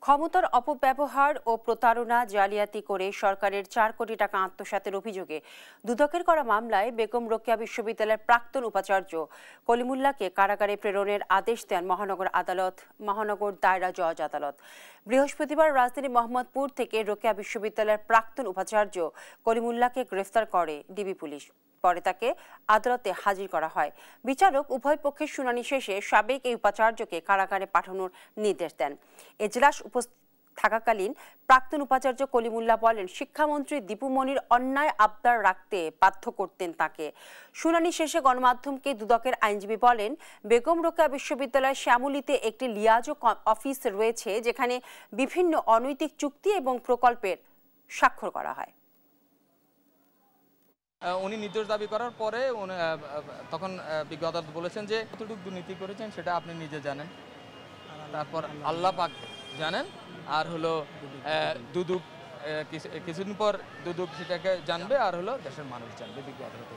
ক্ষমতার অপব্যবহার ও প্রতারণা জালিয়াতি করে সরকারের ৪ কোটি টাকা আত্মসাতের অভিযোগে দুদকের করা মামলায় বেগম রোকেয়া বিশ্ববিদ্যালয়ের প্রাক্তন উপাচার্য কলিমুল্লাহকে কারাগারে প্রেরণের আদেশ দেন মহানগর দায়রা জজ আদালত। বৃহস্পতিবার রাজধানী মোহাম্মদপুর থেকে রোকেয়া বিশ্ববিদ্যালয়ের প্রাক্তন উপাচার্য কলিমুল্লাহকে গ্রেফতার করে ডিবি পুলিশ। পরে তাকে আদালতে হাজির করা হয়। বিচারক উভয় পক্ষের শুনানি শেষে সাবেক এই উপাচার্যকে কারাগারে পাঠানোর নির্দেশ দেন। এজলাস উপস্থিত থাকাকালীন প্রাক্তন উপাচার্য কলিমুল্লাহ বলেন, শিক্ষামন্ত্রী দীপু মনির অন্যায় আবদার রাখতে বাধ্য করতেন তাকে। শুনানি শেষে গণমাধ্যমকে দুদকের আইনজীবী বলেন, বেগম রোকেয়া বিশ্ববিদ্যালয়ের শ্যামলীতে একটি লিয়াজো অফিস রয়েছে যেখানে বিভিন্ন অনৈতিক চুক্তি এবং প্রকল্পের স্বাক্ষর করা হয়। উনি নির্দোষ দাবি করার পরে তখন বিজ্ঞ আদালত বলেছেন যে কতটুকু দুর্নীতি করেছেন সেটা আপনি নিজে জানেন, তারপর আল্লাহ পাক জানেন, আর হলো দুদক কিছুদিন পর দুদক সেটাকে জানবে, আর হলো দেশের মানুষ জানবে। বিজ্ঞ আদালত